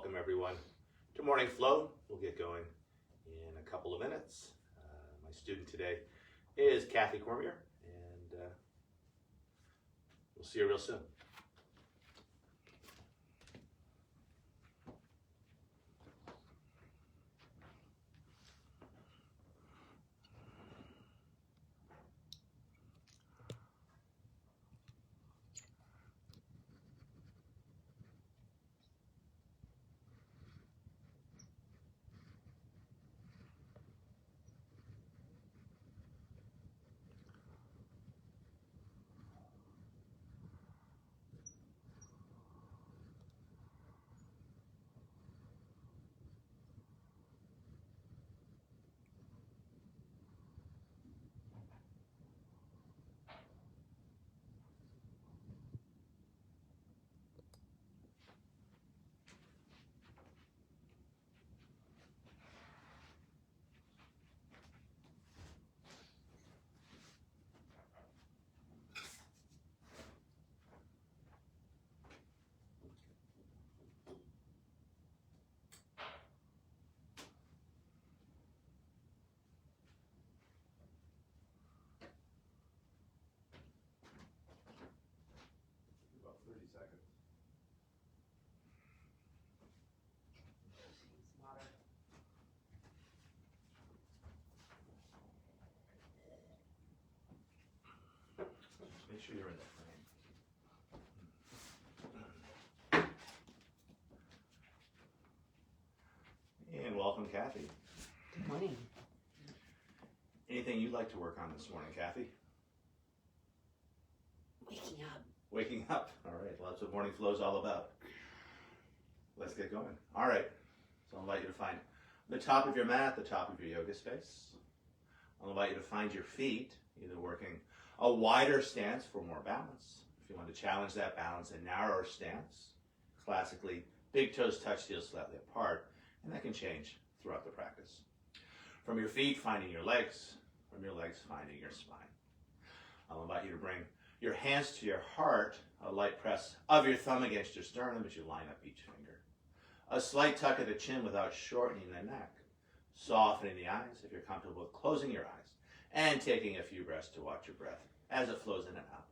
Welcome everyone to Morning Flow. We'll get going in a couple of minutes. My student today is Kathy Cormier, and we'll see you real soon. About 30 seconds. Make sure you're in the frame. And welcome, Kathy. Good morning. Anything you'd like to work on this morning, Kathy? Waking up. Waking up. All right, well, that's what Morning Flow is all about. Let's get going. All right, so I'll invite you to find the top of your mat, the top of your yoga space. I'll invite you to find your feet, either working a wider stance for more balance. If you want to challenge that balance, a narrower stance. Classically, big toes touch, heels slightly apart, and that can change throughout the practice. From your feet, finding your legs. From your legs, finding your spine. I'll invite you to bring your hands to your heart, a light press of your thumb against your sternum as you line up each finger. A slight tuck of the chin without shortening the neck. Softening the eyes if you're comfortable with closing your eyes. And taking a few breaths to watch your breath as it flows in and out.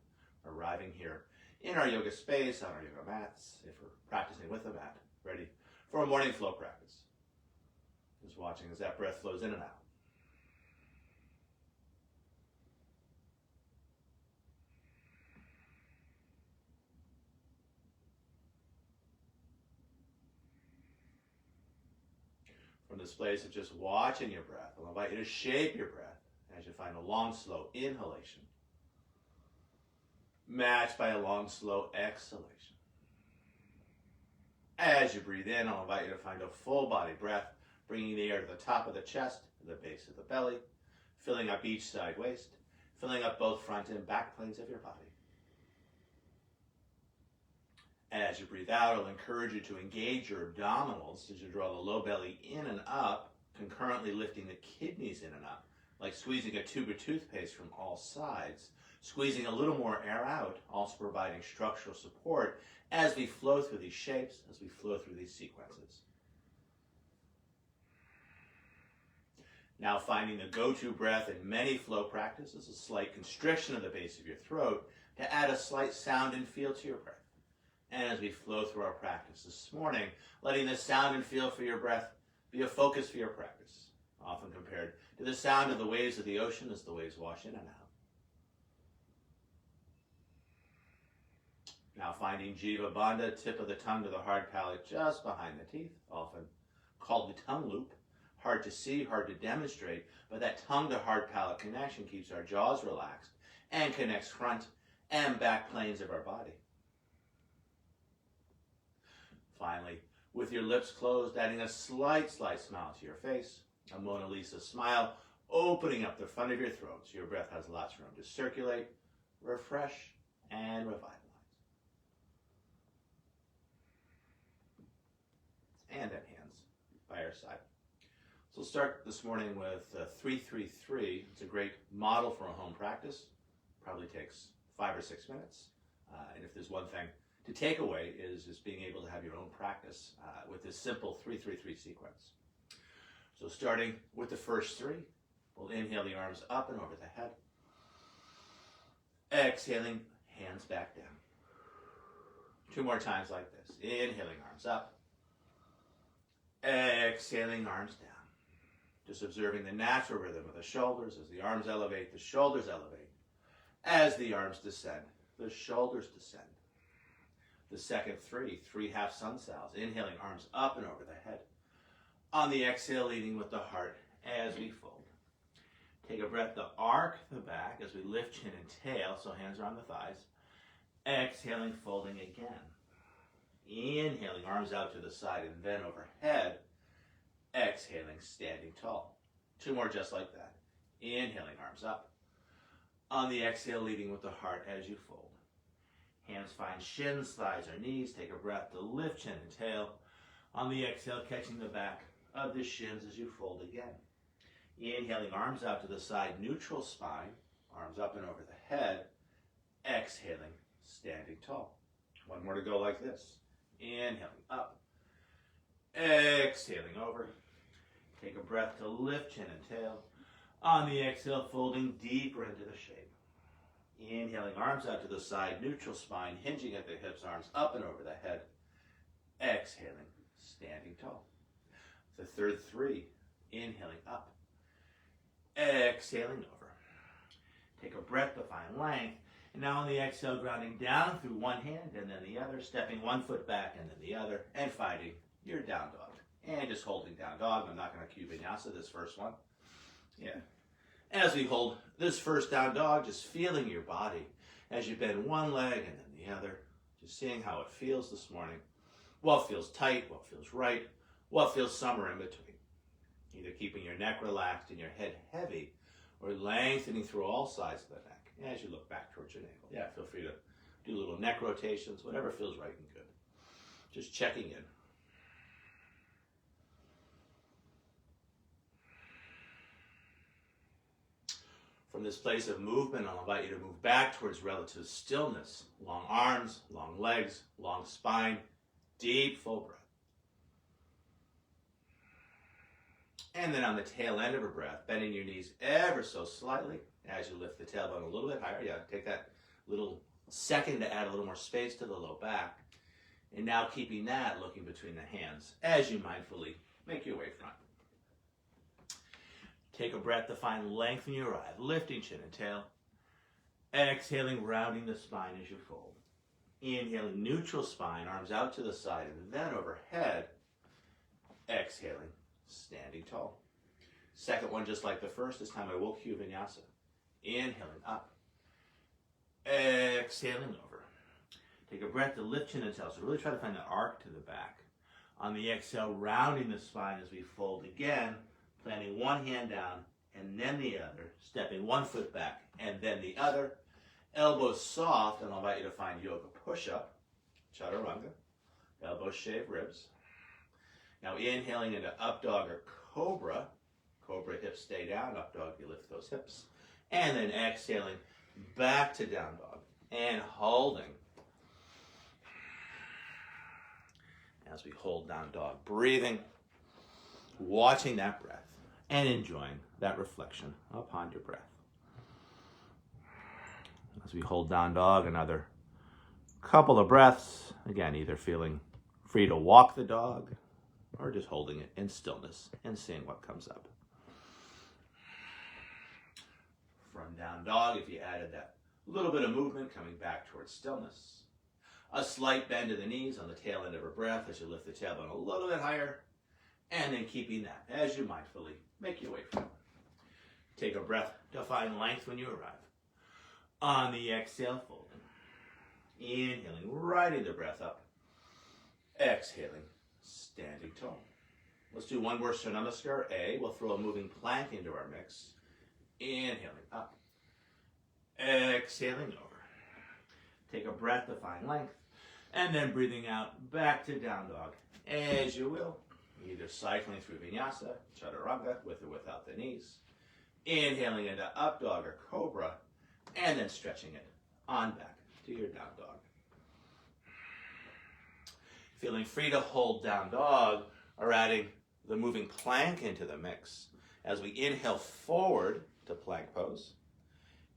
Arriving here in our yoga space, on our yoga mats, if we're practicing with a mat, ready for a morning flow practice. Just watching as that breath flows in and out. From this place of just watching your breath, I'll invite you to shape your breath as you find a long, slow inhalation, matched by a long, slow exhalation. As you breathe in, I'll invite you to find a full body breath, bringing the air to the top of the chest, to the base of the belly, filling up each side waist, filling up both front and back planes of your body. As you breathe out, I'll encourage you to engage your abdominals as you draw the low belly in and up, concurrently lifting the kidneys in and up, like squeezing a tube of toothpaste from all sides, squeezing a little more air out, also providing structural support as we flow through these shapes, as we flow through these sequences. Now finding the go-to breath in many flow practices, a slight constriction of the base of your throat to add a slight sound and feel to your breath. And as we flow through our practice this morning, letting the sound and feel for your breath be a focus for your practice, often compared to the sound of the waves of the ocean as the waves wash in and out. Now finding Jiva Bandha, tip of the tongue to the hard palate just behind the teeth, often called the tongue loop. Hard to see, hard to demonstrate, but that tongue to hard palate connection keeps our jaws relaxed and connects front and back planes of our body. Finally, with your lips closed, adding a slight smile to your face, a Mona Lisa smile, opening up the front of your throat so your breath has lots of room to circulate, refresh, and revitalize. And then hands by our side. So we'll start this morning with 3-3-3. It's a great model for a home practice. Probably takes 5 or 6 minutes. And if there's one thing to take away is just being able to have your own practice with this simple 3-3-3 sequence. So starting with the first three, we'll inhale the arms up and over the head. Exhaling, hands back down. 2 more times like this. Inhaling, arms up. Exhaling, arms down. Just observing the natural rhythm of the shoulders. As the arms elevate, the shoulders elevate. As the arms descend, the shoulders descend. The second three half sun salves. Inhaling, arms up and over the head. On the exhale, leading with the heart as we fold. Take a breath to arc the back as we lift chin and tail, so hands are on the thighs. Exhaling, folding again. Inhaling, arms out to the side and then overhead. Exhaling, standing tall. 2 more just like that. Inhaling, arms up. On the exhale, leading with the heart as you fold. Hands find shins, thighs, or knees. Take a breath to lift chin and tail. On the exhale, catching the back of the shins as you fold again. Inhaling, arms out to the side, neutral spine. Arms up and over the head. Exhaling, standing tall. 1 more to go like this. Inhaling up. Exhaling over. Take a breath to lift chin and tail. On the exhale, folding deeper into the shape. Inhaling, arms out to the side, neutral spine, hinging at the hips, arms up and over the head. Exhaling, standing tall. The third three, inhaling up. Exhaling over. Take a breath to find length. And now on the exhale, grounding down through one hand and then the other, stepping 1 foot back and then the other, and finding your down dog. And just holding down dog. I'm not going to cue vinyasa this first one. Yeah. As we hold this first down dog, just feeling your body as you bend one leg and then the other, just seeing how it feels this morning. What feels tight, what feels right, what feels somewhere in between. Either keeping your neck relaxed and your head heavy, or lengthening through all sides of the neck as you look back towards your navel. Yeah, feel free to do little neck rotations, whatever feels right and good. Just checking in. From this place of movement, I'll invite you to move back towards relative stillness. Long arms, long legs, long spine, deep full breath. And then on the tail end of a breath, bending your knees ever so slightly as you lift the tailbone a little bit higher. Yeah, take that little second to add a little more space to the low back. And now keeping that looking between the hands as you mindfully make your way front. Take a breath to find length in your eye, lifting chin and tail. Exhaling, rounding the spine as you fold. Inhaling, neutral spine, arms out to the side and then overhead. Exhaling, standing tall. Second one just like the first, this time I will cue vinyasa. Inhaling up. Exhaling over. Take a breath to lift chin and tail. So really try to find the arc to the back. On the exhale, rounding the spine as we fold again, planting one hand down and then the other, stepping 1 foot back and then the other. Elbows soft, and I'll invite you to find yoga push-up, chaturanga, elbows shave ribs. Now inhaling into up dog or cobra. Cobra, hips stay down, up dog, you lift those hips. And then exhaling back to down dog and holding. As we hold down dog, breathing, watching that breath, and enjoying that reflection upon your breath. As we hold down dog, another couple of breaths. Again, either feeling free to walk the dog or just holding it in stillness and seeing what comes up. From down dog, if you added that little bit of movement coming back towards stillness. A slight bend to the knees on the tail end of a breath as you lift the tailbone a little bit higher. And then keeping that as you mindfully make your way forward. Take a breath to find length when you arrive. On the exhale, folding. Inhaling, riding the breath up. Exhaling, standing tall. Let's do one more Surya Namaskar. We'll throw a moving plank into our mix. Inhaling up. Exhaling over. Take a breath to find length. And then breathing out back to down dog as you will. Either cycling through vinyasa, chaturanga, with or without the knees. Inhaling into up dog or cobra. And then stretching it on back to your down dog. Feeling free to hold down dog or adding the moving plank into the mix as we inhale forward to plank pose.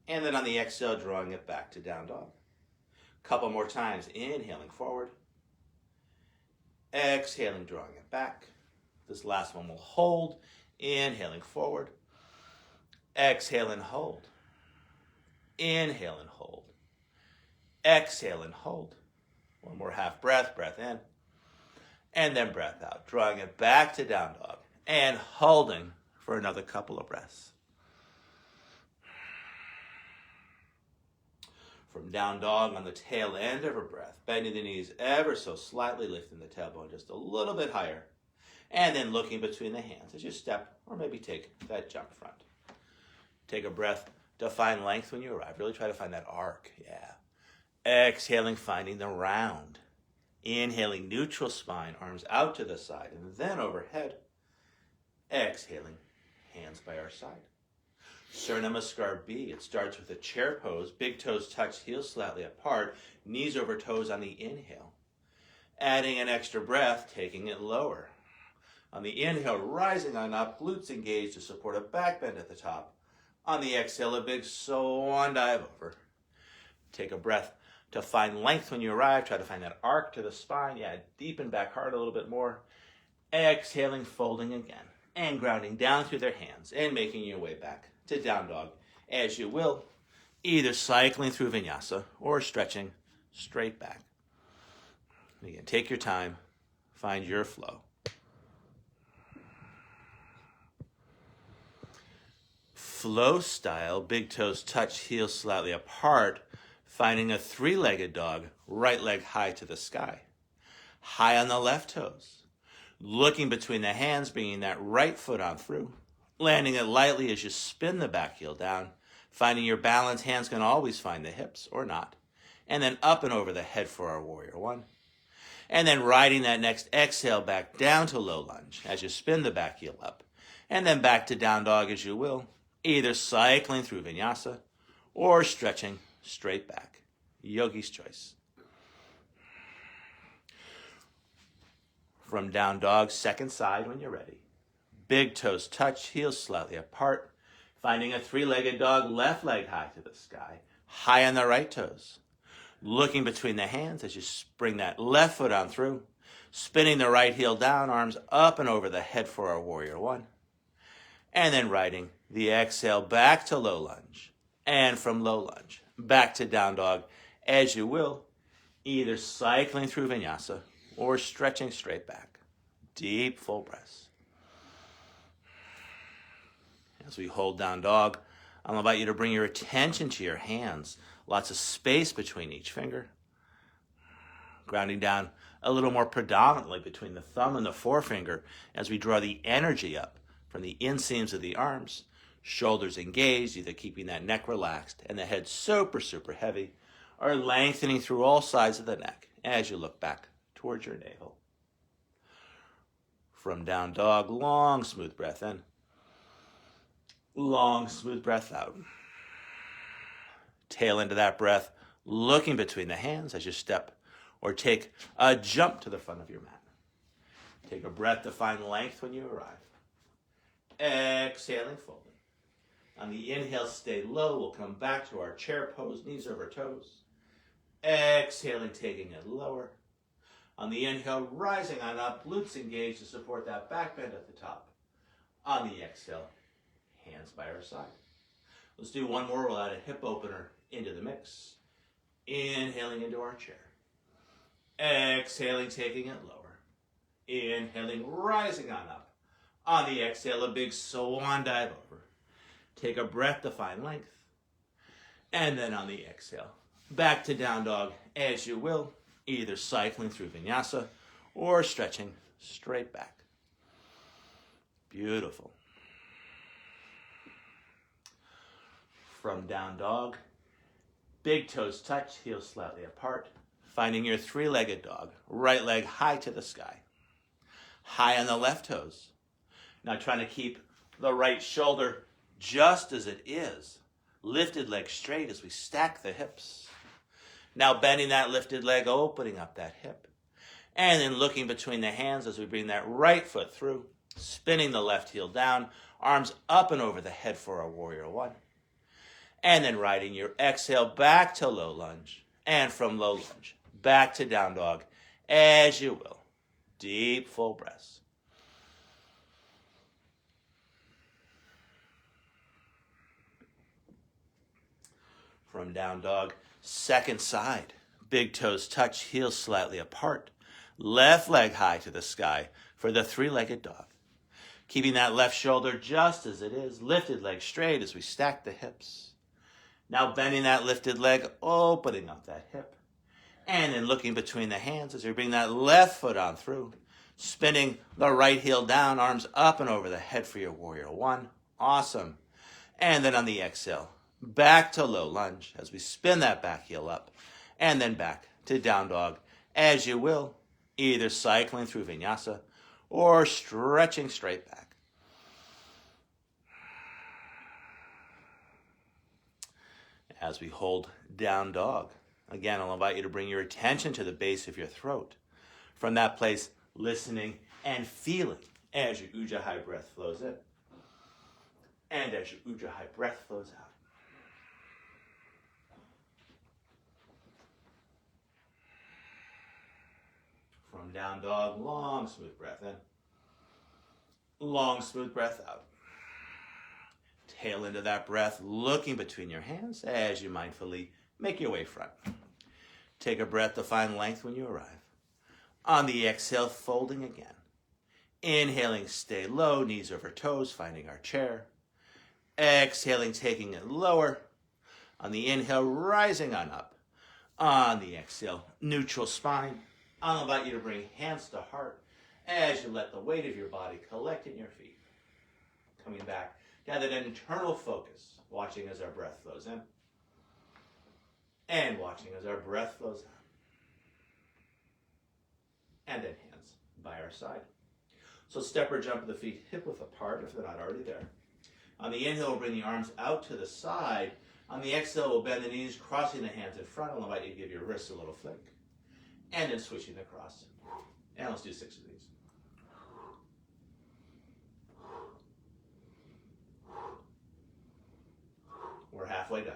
And then on the exhale, drawing it back to down dog. Couple more times, inhaling forward. Exhaling, drawing it back. This last one will hold. Inhaling forward. Exhale and hold. Inhale and hold. Exhale and hold. One more half breath, breath in. And then breath out, drawing it back to down dog. And holding for another couple of breaths. From down dog on the tail end of a breath, bending the knees ever so slightly, lifting the tailbone just a little bit higher. And then looking between the hands as you step or maybe take that jump front. Take a breath to find length when you arrive. Really try to find that arc, yeah. Exhaling, finding the round. Inhaling, neutral spine, arms out to the side and then overhead. Exhaling, hands by our side. Surya Namaskar B. It starts with a chair pose. Big toes touch, heels slightly apart, knees over toes on the inhale. Adding an extra breath, taking it lower. On the inhale, rising on up, glutes engaged to support a back bend at the top. On the exhale, a big swan dive over. Take a breath to find length when you arrive. Try to find that arc to the spine. Yeah, deepen back hard a little bit more. Exhaling, folding again. And grounding down through their hands and making your way back to down dog as you will, either cycling through vinyasa or stretching straight back. Again, take your time, find your flow. Flow style, big toes touch, heels slightly apart, finding a three-legged dog, right leg high to the sky. High on the left toes, looking between the hands, bringing that right foot on through. Landing it lightly as you spin the back heel down. Finding your balance, hands can always find the hips or not. And then up and over the head for our warrior one. And then riding that next exhale back down to low lunge as you spin the back heel up. And then back to down dog as you will. Either cycling through vinyasa or stretching straight back. Yogi's choice. From down dog, second side when you're ready. Big toes touch, heels slightly apart. Finding a three-legged dog, left leg high to the sky. High on the right toes. Looking between the hands as you bring that left foot on through. Spinning the right heel down, arms up and over the head for our warrior one. And then riding the exhale back to low lunge. And from low lunge, back to down dog as you will. Either cycling through vinyasa or stretching straight back. Deep full breaths. As we hold down dog, I'll invite you to bring your attention to your hands. Lots of space between each finger. Grounding down a little more predominantly between the thumb and the forefinger as we draw the energy up from the inseams of the arms. Shoulders engaged, either keeping that neck relaxed and the head super, super heavy, or lengthening through all sides of the neck as you look back towards your navel. From down dog, long, smooth breath in. Long, smooth breath out. Tail into that breath, looking between the hands as you step or take a jump to the front of your mat. Take a breath to find length when you arrive. Exhaling, folding. On the inhale, stay low. We'll come back to our chair pose, knees over toes. Exhaling, taking it lower. On the inhale, rising on up, glutes engaged to support that back bend at the top. On the exhale, hands by our side. Let's do one more. We'll add a hip opener into the mix. Inhaling into our chair. Exhaling, taking it lower. Inhaling, rising on up. On the exhale, a big swan dive over. Take a breath to find length. And then on the exhale, back to down dog as you will, either cycling through vinyasa or stretching straight back. Beautiful. From down dog, big toes touch, heels slightly apart. Finding your three-legged dog, right leg high to the sky. High on the left toes. Now trying to keep the right shoulder just as it is. Lifted leg straight as we stack the hips. Now bending that lifted leg, opening up that hip. And then looking between the hands as we bring that right foot through, spinning the left heel down, arms up and over the head for our warrior one. And then riding your exhale back to low lunge, and from low lunge back to down dog as you will. Deep, full breaths. From down dog, second side. Big toes touch, heels slightly apart. Left leg high to the sky for the three-legged dog. Keeping that left shoulder just as it is. Lifted leg straight as we stack the hips. Now bending that lifted leg, opening up that hip. And then looking between the hands as we bring that left foot on through. Spinning the right heel down, arms up and over the head for your warrior one. Awesome. And then on the exhale, back to low lunge as we spin that back heel up. And then back to down dog as you will, either cycling through vinyasa or stretching straight back. As we hold down dog, again, I'll invite you to bring your attention to the base of your throat. From that place, listening and feeling as your Ujjayi breath flows in and as your Ujjayi breath flows out. From down dog, long, smooth breath in. Long, smooth breath out. Tail into that breath, looking between your hands as you mindfully make your way front. Take a breath to find length when you arrive. On the exhale, folding again. Inhaling, stay low, knees over toes, finding our chair. Exhaling, taking it lower. On the inhale, rising on up. On the exhale, neutral spine. I'll invite you to bring hands to heart as you let the weight of your body collect in your feet. Coming back, gather that internal focus, watching as our breath flows in and watching as our breath flows out. And then hands by our side. So step or jump the feet hip width apart if they're not already there. On the inhale, we'll bring the arms out to the side. On the exhale, we'll bend the knees, crossing the hands in front. I'll invite you to give your wrists a little flick. And then switching across. And let's do 6 of these. We're halfway done.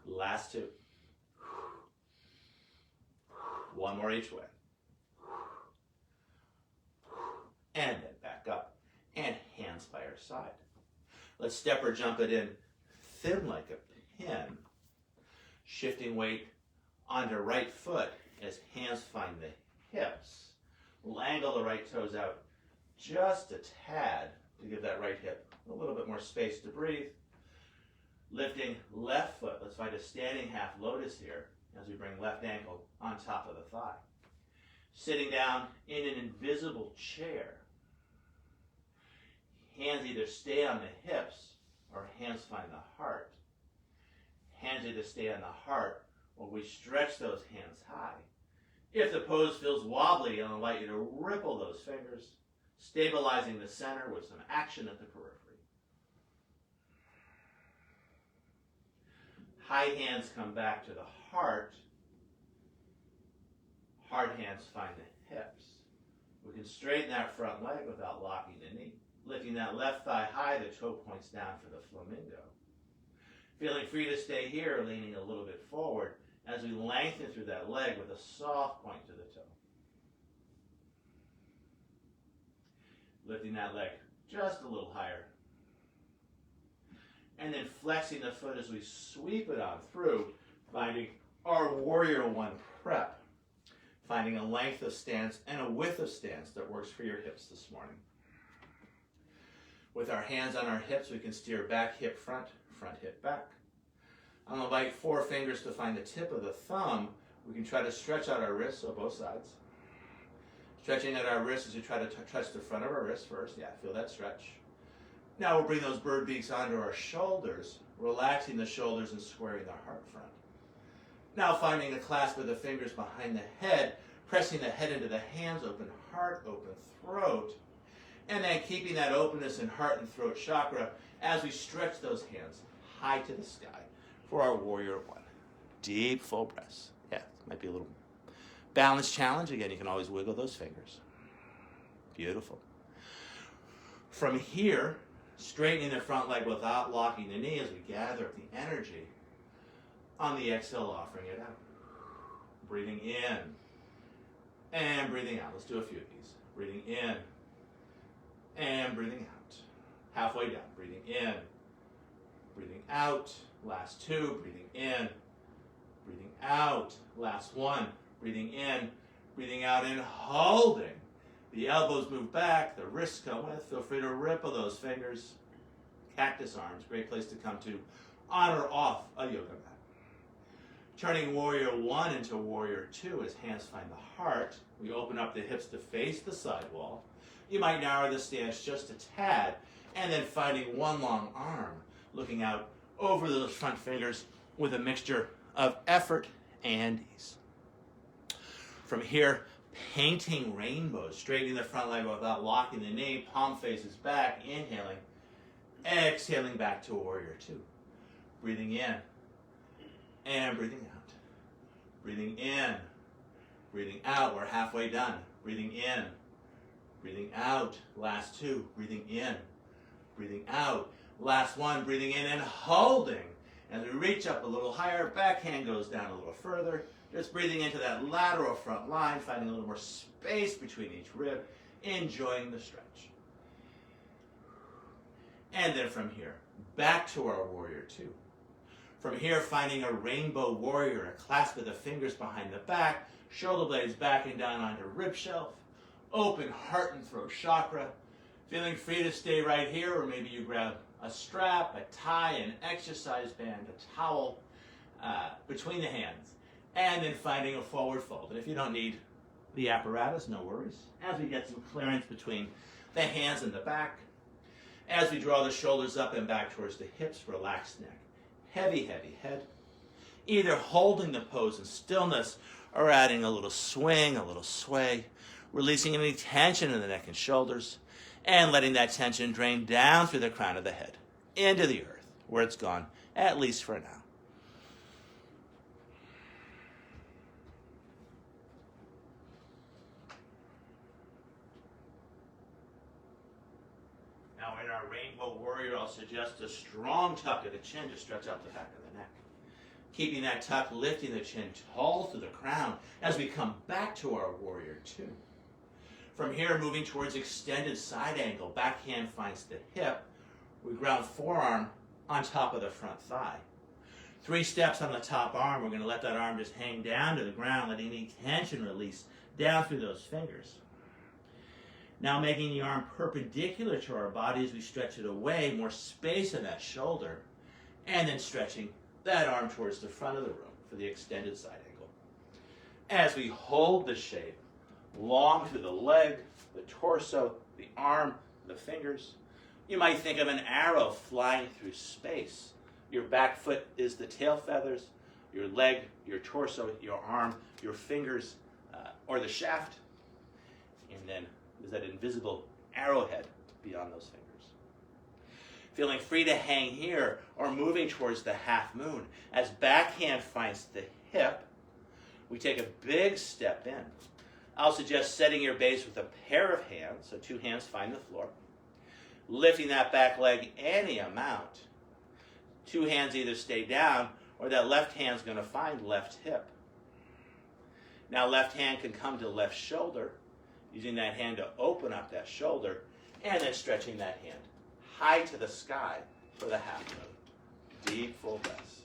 Last 2. One more each way. And then back up. And hands by our side. Let's step or jump it in thin like a pin. Shifting weight onto right foot as hands find the hips. We'll angle the right toes out just a tad to give that right hip a little bit more space to breathe. Lifting left foot, let's find a standing half lotus here as we bring left ankle on top of the thigh. Sitting down in an invisible chair. Hands either stay on the hips or hands find the heart. Hands either stay on the heart or we stretch those hands high. If the pose feels wobbly, I'll invite you to ripple those fingers, stabilizing the center with some action at the periphery. High hands come back to the heart. Hard hands find the hips. We can straighten that front leg without locking the knee. Lifting that left thigh high, the toe points down for the flamingo. Feeling free to stay here, leaning a little bit forward as we lengthen through that leg with a soft point to the toe. Lifting that leg just a little higher. And then flexing the foot as we sweep it on through, finding our warrior one prep. Finding a length of stance and a width of stance that works for your hips this morning. With our hands on our hips, we can steer back hip front, front hip back. I'm going to invite 4 fingers to find the tip of the thumb. We can try to stretch out our wrists, so both sides. Stretching out our wrists as we try to touch the front of our wrist first. Yeah, feel that stretch. Now we'll bring those bird beaks onto our shoulders, relaxing the shoulders and squaring the heart front. Now finding a clasp of the fingers behind the head, pressing the head into the hands, open heart, open throat. And then keeping that openness in heart and throat chakra as we stretch those hands high to the sky for our warrior one. Deep, full breaths. Yeah, might be a little Balance challenge. Again, you can always wiggle those fingers. Beautiful. From here, straightening the front leg without locking the knee as we gather up the energy. On the exhale, offering it out. Breathing in and breathing out. Let's do a few of these. Breathing in and breathing out. Halfway down. Breathing in, breathing out. Last two. Breathing in, breathing out. Last one. Breathing in, breathing out, and holding. The elbows move back, the wrists come with. Feel free to ripple those fingers. Cactus arms, great place to come to on or off a yoga mat. Turning warrior one into warrior two as hands find the heart. We open up the hips to face the side wall. You might narrow the stance just a tad, and then finding one long arm, looking out over those front fingers with a mixture of effort and ease. From here, painting rainbows, straightening the front leg without locking the knee, palm faces back, inhaling, exhaling back to warrior two. Breathing in and breathing out. Breathing in, breathing out. We're halfway done. Breathing in, breathing out. Last two. Breathing in, breathing out. Last one. Breathing in and holding. As we reach up a little higher, back hand goes down a little further. Just breathing into that lateral front line, finding a little more space between each rib, enjoying the stretch. And then from here, back to our warrior two. From here, finding a rainbow warrior, a clasp of the fingers behind the back, shoulder blades back and down onto rib shelf, open heart and throat chakra. Feeling free to stay right here, or maybe you grab a strap, a tie, an exercise band, a towel between the hands. And then finding a forward fold. And if you don't need the apparatus, no worries. As we get some clearance between the hands and the back, as we draw the shoulders up and back towards the hips, relaxed neck. Heavy, heavy head. Either holding the pose in stillness or adding a little swing, a little sway, releasing any tension in the neck and shoulders, and letting that tension drain down through the crown of the head, into the earth, where it's gone, at least for now. Now in our rainbow warrior, I'll suggest a strong tuck of the chin to stretch out the back of the neck. Keeping that tuck, lifting the chin tall to the crown as we come back to our warrior two. From here, moving towards extended side angle, back hand finds the hip. We ground forearm on top of the front thigh. 3 steps on the top arm. We're going to let that arm just hang down to the ground, letting any tension release down through those fingers. Now making the arm perpendicular to our body as we stretch it away, more space in that shoulder, and then stretching that arm towards the front of the room for the extended side angle. As we hold the shape, long through the leg, the torso, the arm, the fingers, you might think of an arrow flying through space. Your back foot is the tail feathers, your leg, your torso, your arm, your fingers, or the shaft, and then is that invisible arrowhead beyond those fingers. Feeling free to hang here or moving towards the half moon. As backhand finds the hip, we take a big step in. I'll suggest setting your base with a pair of hands, so 2 hands find the floor. Lifting that back leg any amount. 2 hands either stay down or that left hand's going to find left hip. Now left hand can come to left shoulder, using that hand to open up that shoulder, and then stretching that hand high to the sky for the half moon. Deep, full breaths.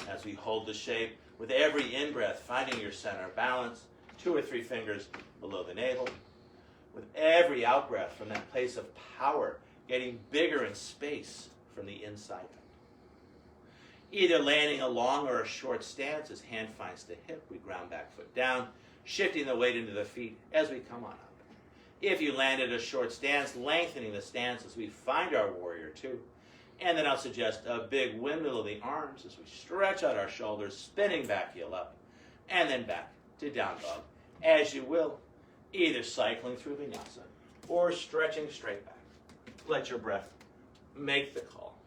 As we hold the shape, with every in-breath, finding your center balance, 2 or 3 fingers below the navel. With every out-breath from that place of power, getting bigger in space from the inside out. Either landing a long or a short stance as hand finds the hip, we ground back foot down, shifting the weight into the feet as we come on up. If you landed a short stance, lengthening the stance as we find our warrior two. And then I'll suggest a big windmill of the arms as we stretch out our shoulders, spinning back heel up, and then back to down dog. As you will, either cycling through vinyasa or stretching straight back. Let your breath make the call.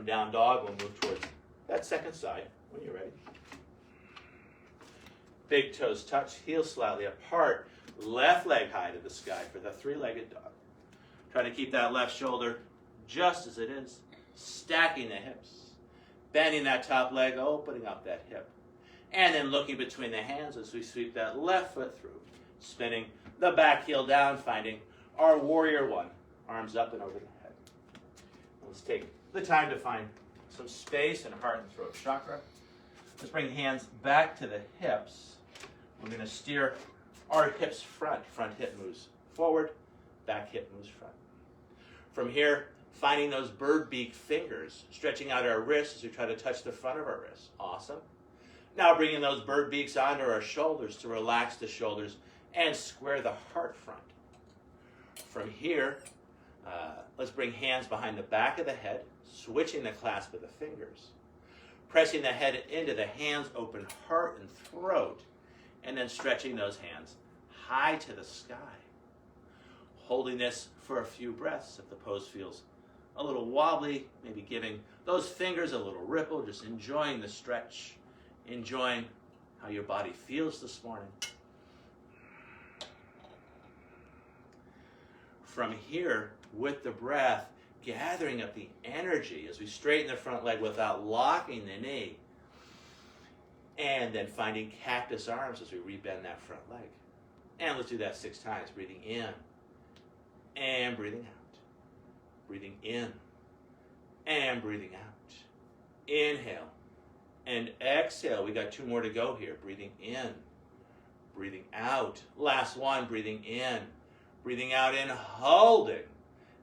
From down dog, we'll move towards that second side when you're ready. Big toes touch, heels slightly apart, left leg high to the sky for the three-legged dog. Try to keep that left shoulder just as it is, stacking the hips, bending that top leg, opening up that hip, and then looking between the hands as we sweep that left foot through, spinning the back heel down, finding our warrior one, arms up and over the head. Let's take the time to find some space in heart and throat chakra. Let's bring hands back to the hips. We're going to steer our hips front. Front hip moves forward, back hip moves front. From here, finding those bird beak fingers, stretching out our wrists as we try to touch the front of our wrists. Awesome. Now bringing those bird beaks onto our shoulders to relax the shoulders and square the heart front. From here, let's bring hands behind the back of the head, switching the clasp of the fingers, pressing the head into the hands, open heart and throat, and then stretching those hands high to the sky. Holding this for a few breaths. If the pose feels a little wobbly, maybe giving those fingers a little ripple, just enjoying the stretch, enjoying how your body feels this morning. From here, with the breath, gathering up the energy as we straighten the front leg without locking the knee. And then finding cactus arms as we rebend that front leg. And let's do that 6 times, breathing in and breathing out. Breathing in and breathing out. Inhale and exhale. We got 2 more to go here. Breathing in, breathing out. Last one, breathing in, breathing out and holding.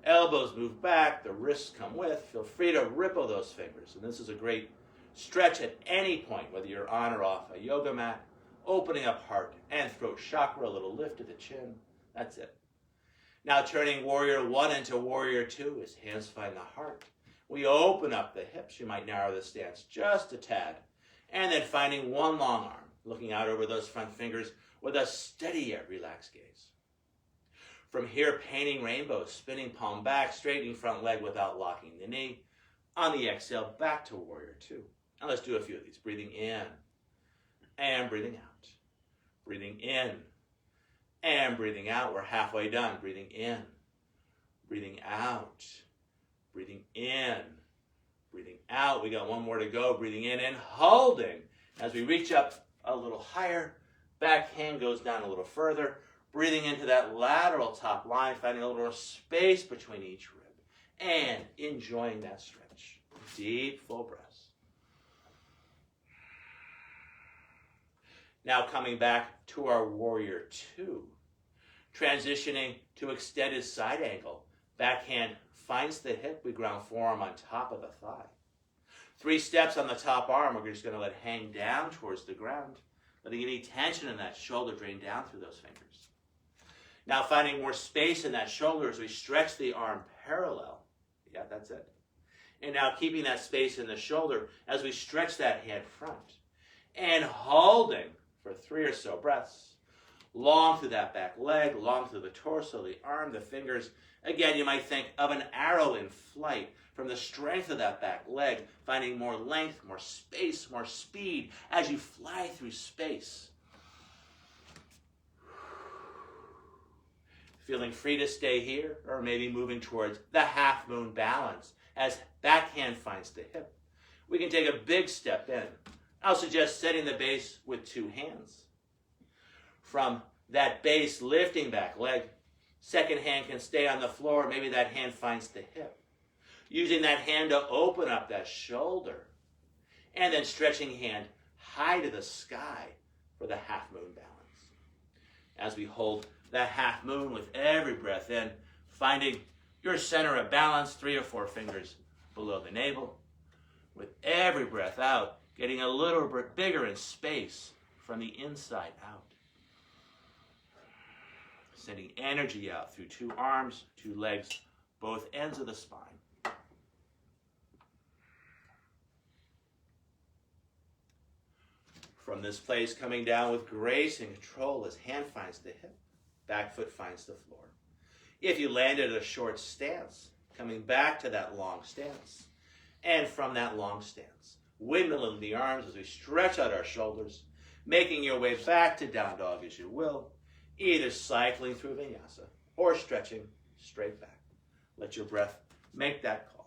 Elbows move back, the wrists come with. Feel free to ripple those fingers. And this is a great stretch at any point, whether you're on or off a yoga mat, opening up heart and throat chakra, a little lift to the chin. That's it. Now turning warrior 1 into warrior 2 as hands find the heart. We open up the hips. You might narrow the stance just a tad. And then finding one long arm, looking out over those front fingers with a steady yet relaxed gaze. From here, painting rainbows, spinning palm back, straightening front leg without locking the knee. On the exhale, back to warrior 2. Now let's do a few of these. Breathing in and breathing out. Breathing in and breathing out. We're halfway done. Breathing in, breathing out, breathing in, breathing out. We got 1 more to go. Breathing in and holding. As we reach up a little higher, back hand goes down a little further. Breathing into that lateral top line, finding a little more space between each rib. And enjoying that stretch. Deep, full breaths. Now coming back to our warrior 2. Transitioning to extended side angle. Back hand finds the hip. We ground forearm on top of the thigh. 3 steps on the top arm. We're just going to let hang down towards the ground. Letting any tension in that shoulder drain down through those fingers. Now finding more space in that shoulder as we stretch the arm parallel. Yeah, that's it. And now keeping that space in the shoulder as we stretch that hand front. And holding for 3 or so breaths. Long through that back leg, long through the torso, the arm, the fingers. Again, you might think of an arrow in flight from the strength of that back leg, finding more length, more space, more speed as you fly through space. Feeling free to stay here, or maybe moving towards the half moon balance as back hand finds the hip. We can take a big step in. I'll suggest setting the base with 2 hands. From that base, lifting back leg, second hand can stay on the floor. Maybe that hand finds the hip. Using that hand to open up that shoulder. And then stretching hand high to the sky for the half moon balance. As we hold the half moon with every breath in, finding your center of balance, 3 or 4 fingers below the navel. With every breath out, getting a little bit bigger in space from the inside out. Sending energy out through 2 arms, 2 legs, both ends of the spine. From this place, coming down with grace and control as hand finds the hip, back foot finds the floor. If you landed a short stance, coming back to that long stance. And from that long stance, windmilling the arms as we stretch out our shoulders, making your way back to down dog as you will, either cycling through vinyasa or stretching straight back. Let your breath make that call.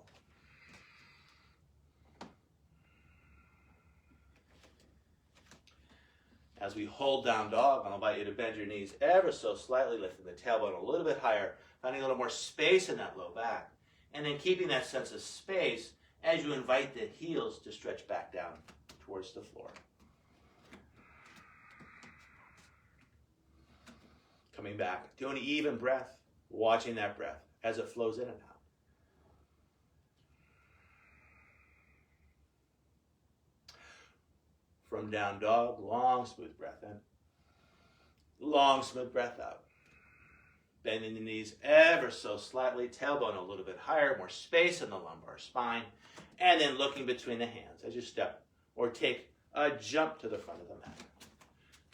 As we hold down dog, I'll invite you to bend your knees ever so slightly, lifting the tailbone a little bit higher, finding a little more space in that low back, and then keeping that sense of space as you invite the heels to stretch back down towards the floor. Coming back to an even breath, watching that breath as it flows in and out. From down dog, long, smooth breath in. Long, smooth breath out. Bending the knees ever so slightly, tailbone a little bit higher, more space in the lumbar spine, and then looking between the hands as you step or take a jump to the front of the mat.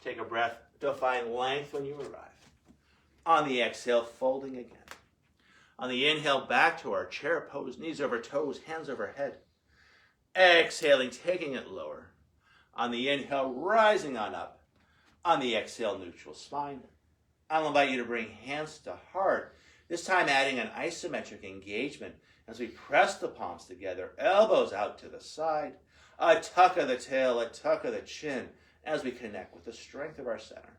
Take a breath to find length when you arrive. On the exhale, folding again. On the inhale, back to our chair pose, knees over toes, hands over head. Exhaling, taking it lower. On the inhale, rising on up. On the exhale, neutral spine. I'll invite you to bring hands to heart, this time adding an isometric engagement as we press the palms together, elbows out to the side, a tuck of the tail, a tuck of the chin, as we connect with the strength of our center.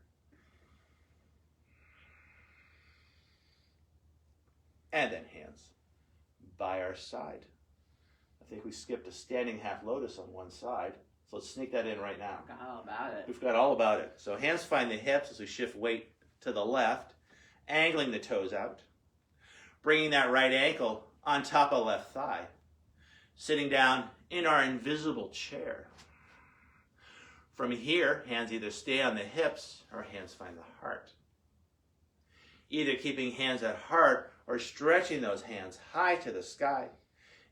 And then hands by our side. I think we skipped a standing half lotus on one side. So let's sneak that in right now. Forgot all about it. We forgot all about it. So hands find the hips as we shift weight to the left, angling the toes out. Bringing that right ankle on top of left thigh. Sitting down in our invisible chair. From here, hands either stay on the hips or hands find the heart. Either keeping hands at heart or stretching those hands high to the sky.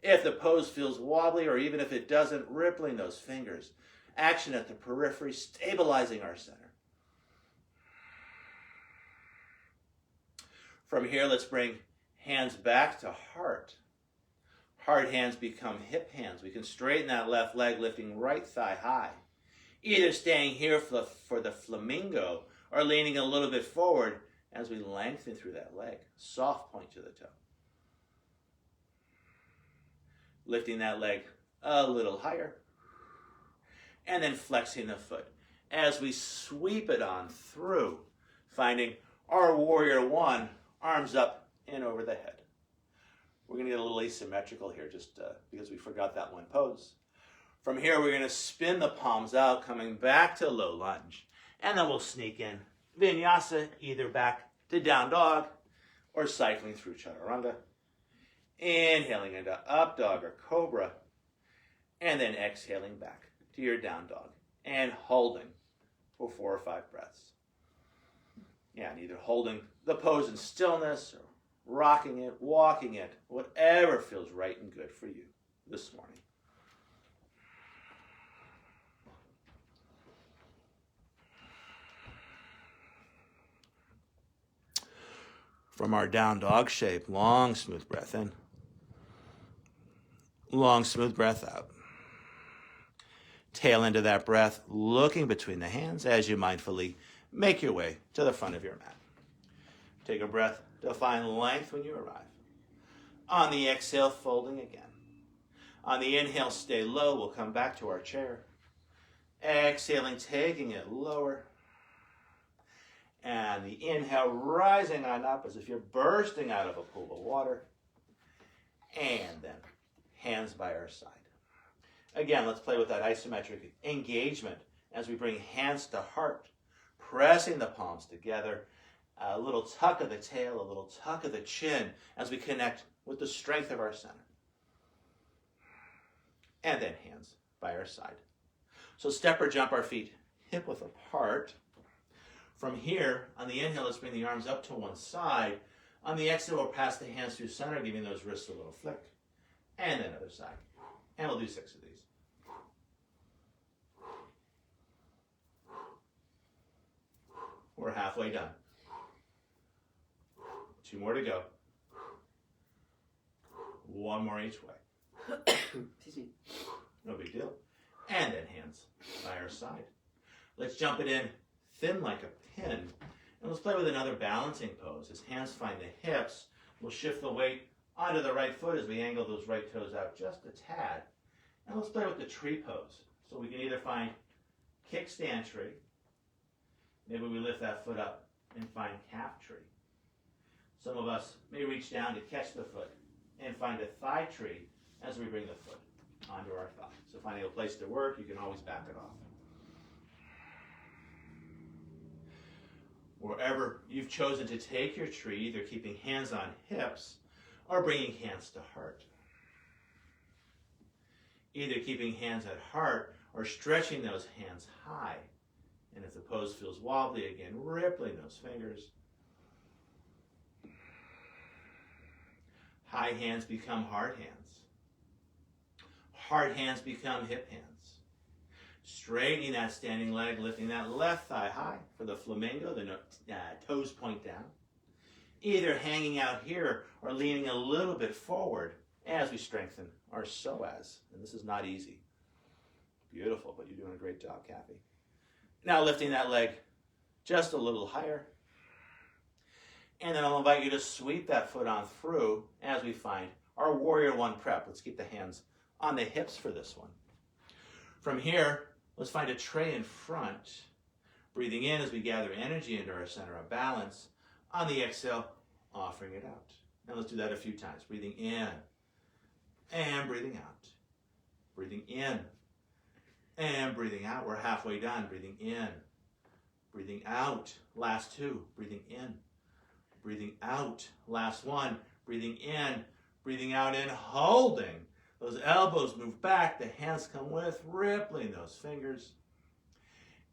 If the pose feels wobbly or even if it doesn't, rippling those fingers. Action at the periphery, stabilizing our center. From here, let's bring hands back to heart. Heart hands become hip hands. We can straighten that left leg, lifting right thigh high. Either staying here for the flamingo or leaning a little bit forward as we lengthen through that leg. Soft point to the toe. Lifting that leg a little higher. And then flexing the foot as we sweep it on through, finding our warrior one, arms up and over the head. We're going to get a little asymmetrical here just because we forgot that one pose. From here, we're going to spin the palms out, coming back to low lunge. And then we'll sneak in vinyasa, either back to down dog or cycling through chaturanga. Inhaling into up dog or cobra. And then exhaling back to your down dog. And holding for 4 or 5 breaths. Yeah, and either holding the pose in stillness or rocking it, walking it, whatever feels right and good for you this morning. From our down dog shape, long, smooth breath in. Long, smooth breath out. Tail into that breath, looking between the hands as you mindfully make your way to the front of your mat. Take a breath to find length when you arrive. On the exhale, folding again. On the inhale, stay low. We'll come back to our chair. Exhaling, taking it lower. And the inhale, rising on up as if you're bursting out of a pool of water. And then hands by our side. Again, let's play with that isometric engagement as we bring hands to heart, pressing the palms together, a little tuck of the tail, a little tuck of the chin as we connect with the strength of our center. And then hands by our side. So step or jump our feet hip width apart. From here, on the inhale, let's bring the arms up to one side. On the exhale, we'll pass the hands through center, giving those wrists a little flick. And then other side. And we'll do 6 of these. We're halfway done. 2 more to go. 1 more each way. Excuse me. No big deal. And then hands by our side. Let's jump it in thin like a pin. And let's play with another balancing pose. As hands find the hips, we'll shift the weight onto the right foot as we angle those right toes out just a tad. And let's play with the tree pose. So we can either find kickstand tree. Maybe we lift that foot up and find calf tree. Some of us may reach down to catch the foot and find a thigh tree as we bring the foot onto our thigh. So finding a place to work, you can always back it off. Wherever you've chosen to take your tree, either keeping hands on hips or bringing hands to heart. Either keeping hands at heart or stretching those hands high. And if the pose feels wobbly again, rippling those fingers. High hands become hard hands. Hard hands become hip hands. Straightening that standing leg, lifting that left thigh high for the flamingo, the toes point down. Either hanging out here or leaning a little bit forward as we strengthen our psoas. And this is not easy. Beautiful, but you're doing a great job, Kathy. Now lifting that leg just a little higher. And then I'll invite you to sweep that foot on through as we find our Warrior One prep. Let's keep the hands on the hips for this one. From here, let's find a tray in front. Breathing in as we gather energy into our center of balance. On the exhale, offering it out. And let's do that a few times. Breathing in and breathing out. Breathing in and breathing out. We're halfway done. Breathing in, breathing out. Last two. Breathing in, breathing out. Last one. Breathing in, breathing out, and holding. Those elbows move back. The hands come with, rippling those fingers.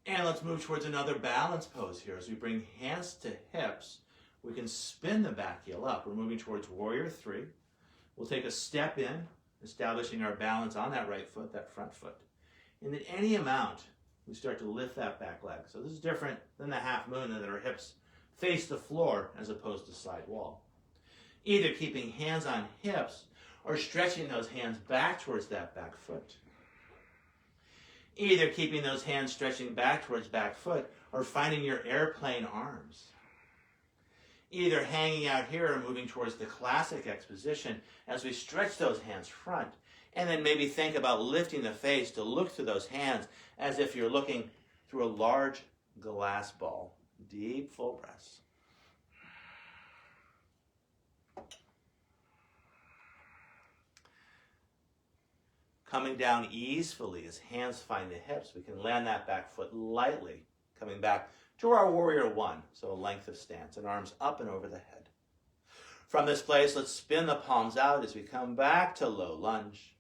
And let's move towards another balance pose here. As we bring hands to hips, we can spin the back heel up. We're moving towards Warrior Three. We'll take a step in, establishing our balance on that right foot, that front foot. And at any amount, we start to lift that back leg. So this is different than the half moon, that our hips face the floor as opposed to side wall. Either keeping hands on hips or stretching those hands back towards that back foot. Either keeping those hands stretching back towards back foot or finding your airplane arms. Either hanging out here or moving towards the classic X position as we stretch those hands front. And then maybe think about lifting the face to look through those hands as if you're looking through a large glass ball. Deep, full breaths. Coming down easily as hands find the hips, we can land that back foot lightly, coming back to our Warrior One, so a length of stance, and arms up and over the head. From this place, let's spin the palms out as we come back to low lunge.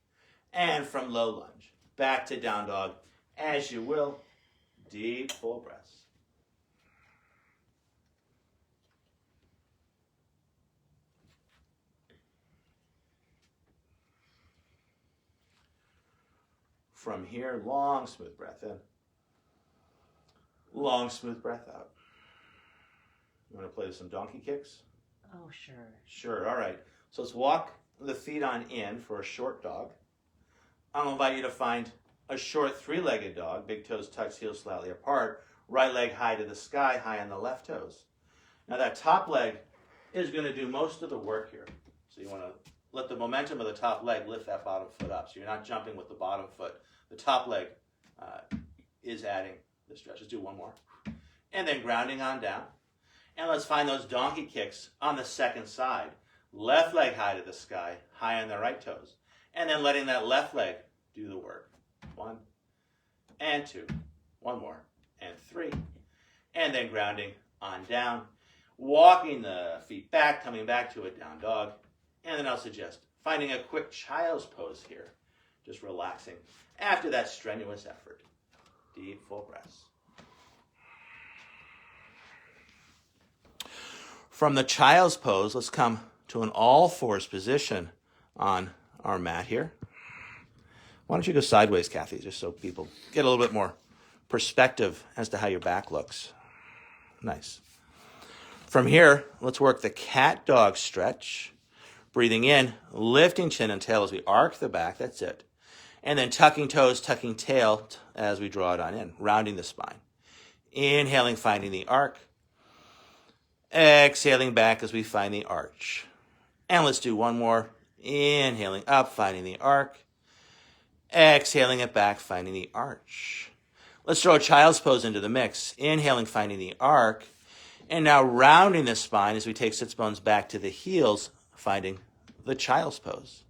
And from low lunge, back to down dog, as you will. Deep, full breaths. From here, long, smooth breath in. Long, smooth breath out. You want to play with some donkey kicks? Oh, sure. Sure, all right. So let's walk the feet on in for a short dog. I'll invite you to find a short three-legged dog. Big toes touch, heels slightly apart. Right leg high to the sky, high on the left toes. Now that top leg is going to do most of the work here. So you want to let the momentum of the top leg lift that bottom foot up. So you're not jumping with the bottom foot. The top leg is adding the stretch. Let's do one more. And then grounding on down. And let's find those donkey kicks on the second side. Left leg high to the sky, high on the right toes. And then letting that left leg do the work. 1 and 2. One more. And 3. And then grounding on down. Walking the feet back, coming back to a down dog. And then I'll suggest finding a quick child's pose here. Just relaxing after that strenuous effort. Deep, full breaths. From the child's pose, let's come to an all-fours position on our mat here. Why don't you go sideways, Kathy, just so people get a little bit more perspective as to how your back looks. Nice. From here, let's work the cat-dog stretch. Breathing in, lifting chin and tail as we arc the back. That's it. And then tucking toes, tucking tail as we draw it on in, rounding the spine. Inhaling, finding the arc. Exhaling back as we find the arch. And let's do one more. Inhaling up, finding the arc. Exhaling it back, finding the arch. Let's throw a child's pose into the mix. Inhaling, finding the arc. And now rounding the spine as we take sits bones back to the heels, finding the child's pose.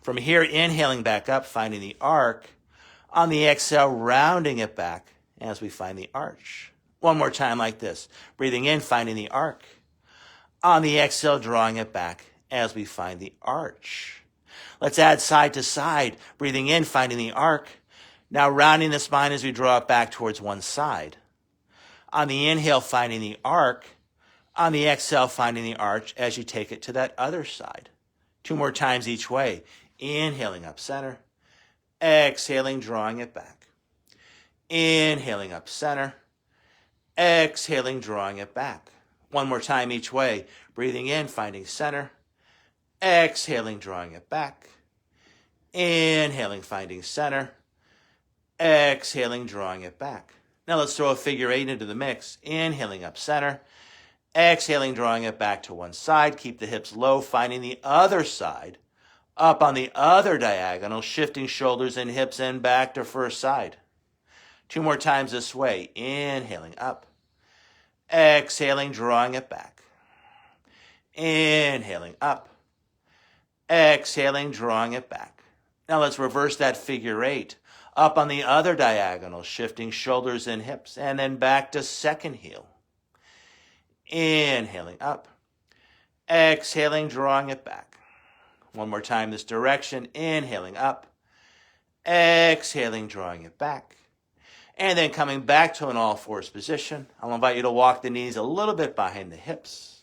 From here, inhaling back up, finding the arc. On the exhale, rounding it back as we find the arch. One more time like this. Breathing in, finding the arc. On the exhale, drawing it back as we find the arch. Let's add side to side. Breathing in, finding the arc. Now rounding the spine as we draw it back towards one side. On the inhale, finding the arc. On the exhale, finding the arch as you take it to that other side. 2 more times each way. Inhaling up center. Exhaling, drawing it back. Inhaling up center. Exhaling, drawing it back. 1 more time each way. Breathing in, finding center. Exhaling, drawing it back. Inhaling, finding center. Exhaling, drawing it back. Now let's throw a figure 8 into the mix. Inhaling up center. Exhaling, drawing it back to one side. Keep the hips low, finding the other side. Up on the other diagonal, shifting shoulders and hips in back to first side. 2 more times this way. Inhaling up. Exhaling, drawing it back. Inhaling up. Exhaling, drawing it back. Now let's reverse that figure 8. Up on the other diagonal, shifting shoulders and hips, and then back to second heel. Inhaling up. Exhaling, drawing it back. 1 more time this direction. Inhaling up. Exhaling, drawing it back. And then coming back to an all-fours position. I'll invite you to walk the knees a little bit behind the hips.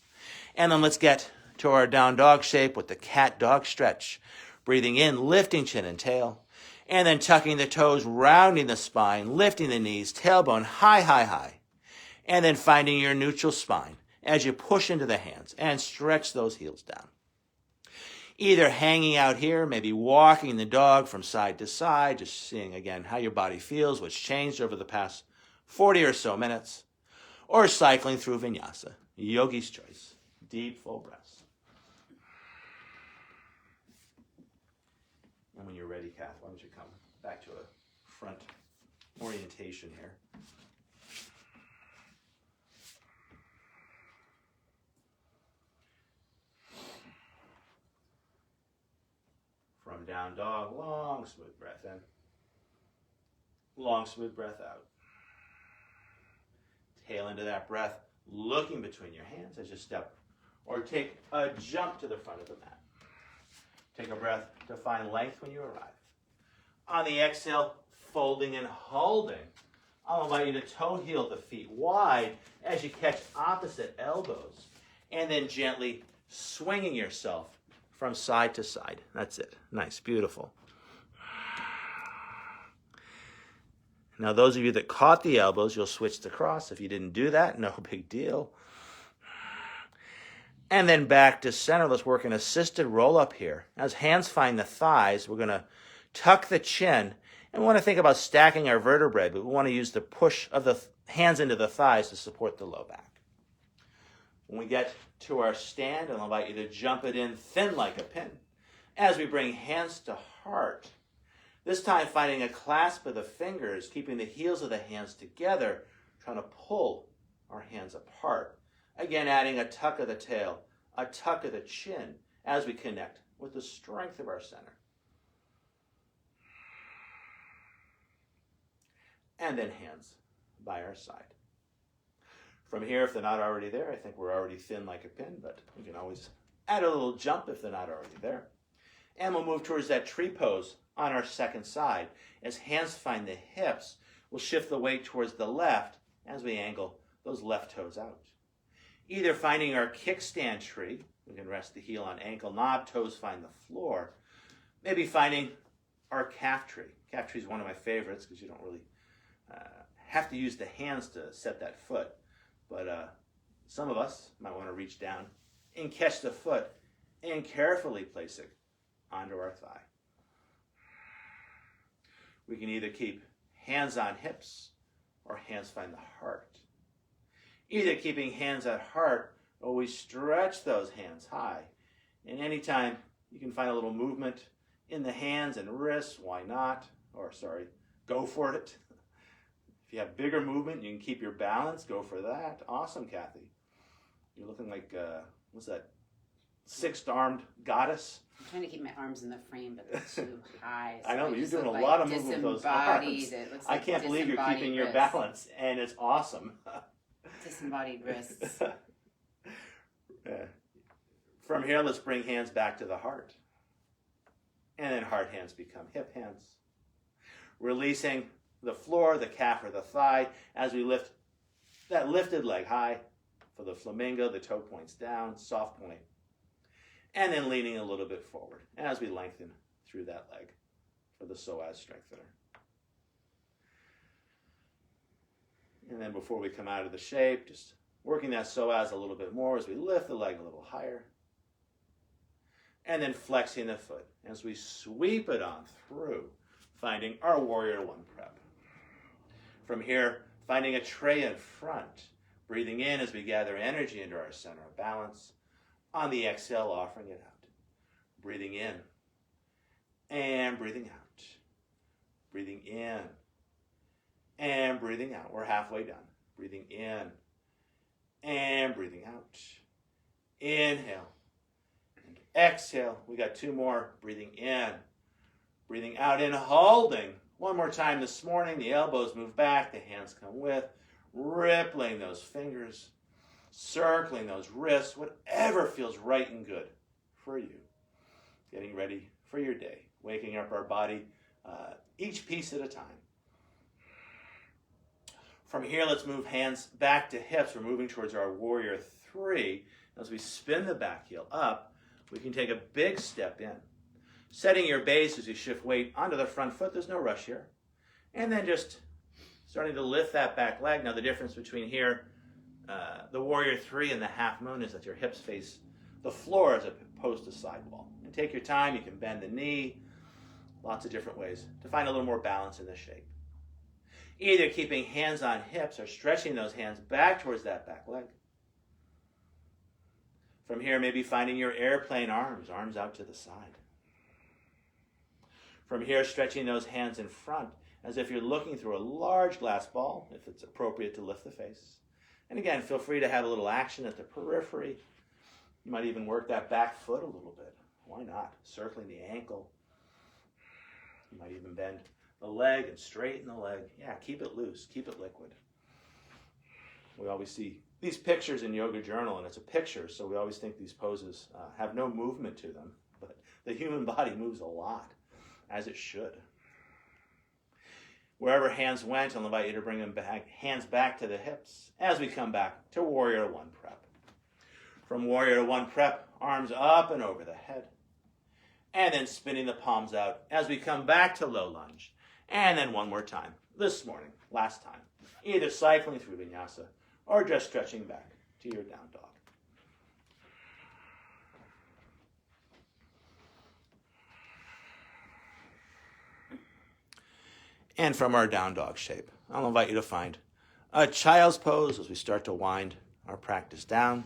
And then let's get to our down dog shape with the cat dog stretch. Breathing in, lifting chin and tail. And then tucking the toes, rounding the spine, lifting the knees, tailbone high, high, high. And then finding your neutral spine as you push into the hands and stretch those heels down. Either hanging out here, maybe walking the dog from side to side, just seeing again how your body feels, what's changed over the past 40 or so minutes, or cycling through vinyasa, yogi's choice. Deep, full breaths. And when you're ready, Kath, why don't you come back to a front orientation here. From down dog, long, smooth breath in. Long, smooth breath out. Tail into that breath, looking between your hands as you step or take a jump to the front of the mat. Take a breath to find length when you arrive. On the exhale, folding and holding. I'll invite you to toe heel the feet wide as you catch opposite elbows. And then gently swinging yourself from side to side. That's it. Nice, beautiful. Now, those of you that caught the elbows, you'll switch to cross. If you didn't do that, no big deal. And then back to center. Let's work an assisted roll up here. As hands find the thighs, we're going to tuck the chin. And we want to think about stacking our vertebrae, but we want to use the push of the hands into the thighs to support the low back. When we get to our stand, I'll invite you to jump it in thin like a pin as we bring hands to heart. This time finding a clasp of the fingers, keeping the heels of the hands together, trying to pull our hands apart. Again, adding a tuck of the tail, a tuck of the chin as we connect with the strength of our center. And then hands by our side. From here, if they're not already there, I think we're already thin like a pin, but we can always add a little jump if they're not already there. And we'll move towards that tree pose on our second side. As hands find the hips, we'll shift the weight towards the left as we angle those left toes out. Either finding our kickstand tree, we can rest the heel on ankle knob, toes find the floor. Maybe finding our calf tree. Calf tree is one of my favorites because you don't really have to use the hands to set that foot. But some of us might want to reach down and catch the foot and carefully place it onto our thigh. We can either keep hands on hips or hands find the heart. Either keeping hands at heart or we stretch those hands high. And anytime you can find a little movement in the hands and wrists, why not? Go for it. If you have bigger movement, you can keep your balance, go for that. Awesome, Kathy. You're looking like, what's that, six-armed goddess? I'm trying to keep my arms in the frame, but they're too high. So I know, you're just doing a look lot like of movement with those arms. It looks I like can't believe you're keeping disembodied your wrists. balance, and it's awesome. Disembodied wrists. From here, let's bring hands back to the heart. And then heart hands become hip hands. Releasing the floor, the calf or the thigh as we lift that lifted leg high for the flamingo, the toe points down, soft point. And then leaning a little bit forward as we lengthen through that leg for the psoas strengthener. And then before we come out of the shape, just working that psoas a little bit more as we lift the leg a little higher. And then flexing the foot as we sweep it on through, finding our Warrior One prep. From here, finding a tray in front, breathing in as we gather energy into our center of balance. On the exhale, offering it out. Breathing in and breathing out. Breathing in and breathing out. We're halfway done. Breathing in and breathing out. Inhale. Exhale. We got two more. Breathing in. Breathing out and holding. One more time this morning. The elbows move back. The hands come with. Rippling those fingers. Circling those wrists. Whatever feels right and good for you. Getting ready for your day. Waking up our body each piece at a time. From here, let's move hands back to hips. We're moving towards our Warrior Three. As we spin the back heel up, we can take a big step in. Setting your base as you shift weight onto the front foot. There's no rush here. And then just starting to lift that back leg. Now the difference between here, the Warrior Three and the Half Moon is that your hips face the floor as opposed to sidewall. And take your time. You can bend the knee. Lots of different ways to find a little more balance in the shape. Either keeping hands on hips or stretching those hands back towards that back leg. From here, maybe finding your airplane arms out to the side. From here, stretching those hands in front as if you're looking through a large glass ball, if it's appropriate to lift the face. And again, feel free to have a little action at the periphery. You might even work that back foot a little bit. Why not? Circling the ankle. You might even bend the leg and straighten the leg. Yeah, keep it loose, keep it liquid. We always see these pictures in Yoga Journal, and it's a picture, so we always think these poses have no movement to them, but the human body moves a lot, as it should. Wherever hands went, I'll invite you to bring them back, hands back to the hips, as we come back to Warrior One Prep. From Warrior One Prep, arms up and over the head, and then spinning the palms out as we come back to low lunge. And then one more time, this morning, last time, either cycling through vinyasa or just stretching back to your down dog. And from our down dog shape, I'll invite you to find a child's pose as we start to wind our practice down.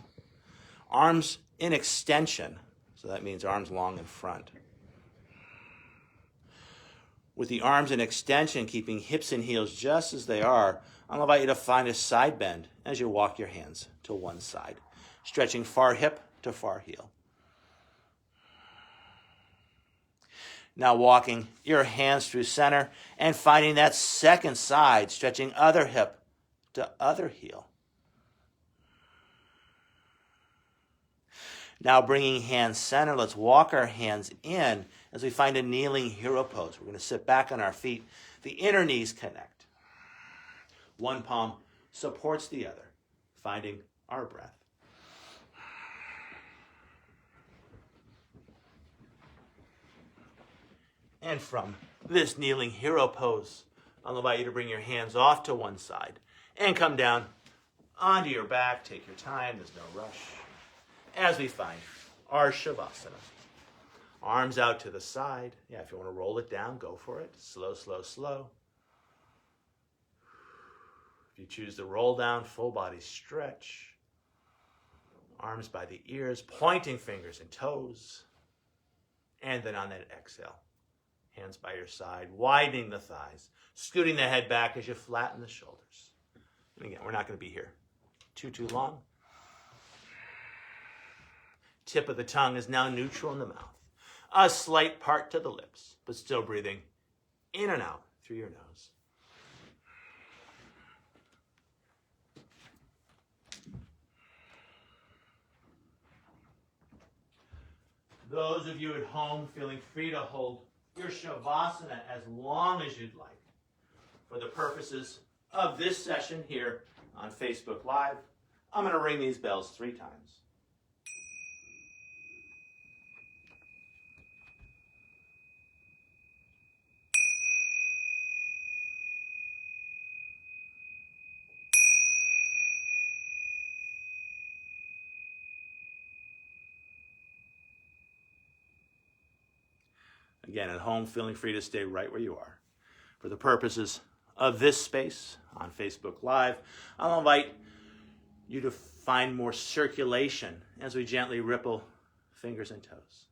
Arms in extension, so that means arms long in front. With the arms in extension, keeping hips and heels just as they are, I'll invite you to find a side bend as you walk your hands to one side, stretching far hip to far heel. Now walking your hands through center and finding that second side, stretching other hip to other heel. Now bringing hands center, let's walk our hands in as we find a kneeling hero pose. We're going to sit back on our feet. The inner knees connect. One palm supports the other, finding our breath. And from this kneeling hero pose, I'll invite you to bring your hands off to one side and come down onto your back. Take your time, there's no rush. As we find our Shavasana. Arms out to the side. Yeah, if you want to roll it down, go for it. Slow, slow, slow. If you choose to roll down, full body stretch. Arms by the ears, pointing fingers and toes. And then on that exhale, hands by your side, widening the thighs, scooting the head back as you flatten the shoulders. And again, we're not going to be here too long. Tip of the tongue is now neutral in the mouth. A slight part to the lips, but still breathing in and out through your nose. Those of you at home feeling free to hold your Shavasana as long as you'd like. For the purposes of this session here on Facebook Live, I'm going to ring these bells 3 times. Again, at home, feeling free to stay right where you are. For the purposes of this space on Facebook Live, I'll invite you to find more circulation as we gently ripple fingers and toes.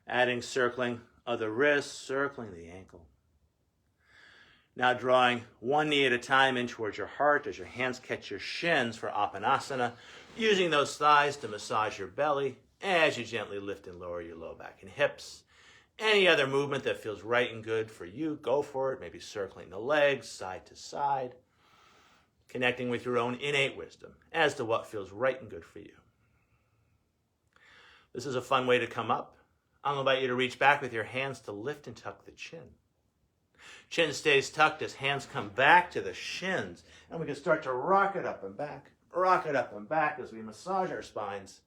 Adding circling of the wrist, circling the ankle. Now drawing one knee at a time in towards your heart as your hands catch your shins for Apanasana, using those thighs to massage your belly as you gently lift and lower your low back and hips. Any other movement that feels right and good for you, go for it. Maybe circling the legs side to side. Connecting with your own innate wisdom as to what feels right and good for you. This is a fun way to come up. I'll invite you to reach back with your hands to lift and tuck the chin. Chin stays tucked as hands come back to the shins. And we can start to rock it up and back. Rock it up and back as we massage our spines.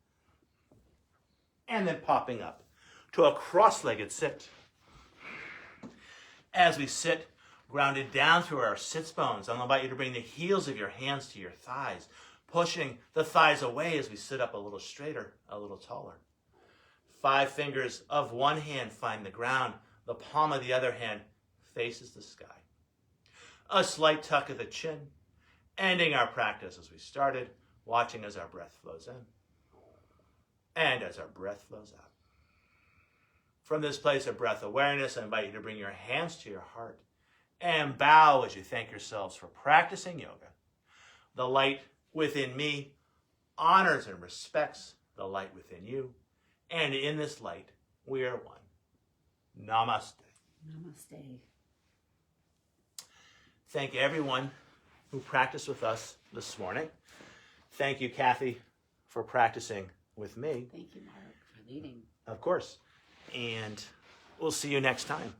And then popping up to a cross-legged sit. As we sit, grounded down through our sits bones, I'll invite you to bring the heels of your hands to your thighs, pushing the thighs away as we sit up a little straighter, a little taller. 5 fingers of one hand find the ground. The palm of the other hand faces the sky. A slight tuck of the chin, ending our practice as we started, watching as our breath flows in and as our breath flows out. From this place of breath awareness, I invite you to bring your hands to your heart and bow as you thank yourselves for practicing yoga. The light within me honors and respects the light within you. And in this light, we are one. Namaste. Namaste. Thank everyone who practiced with us this morning. Thank you, Kathy, for practicing with me. Thank you, Mark, for leading. Of course. And we'll see you next time.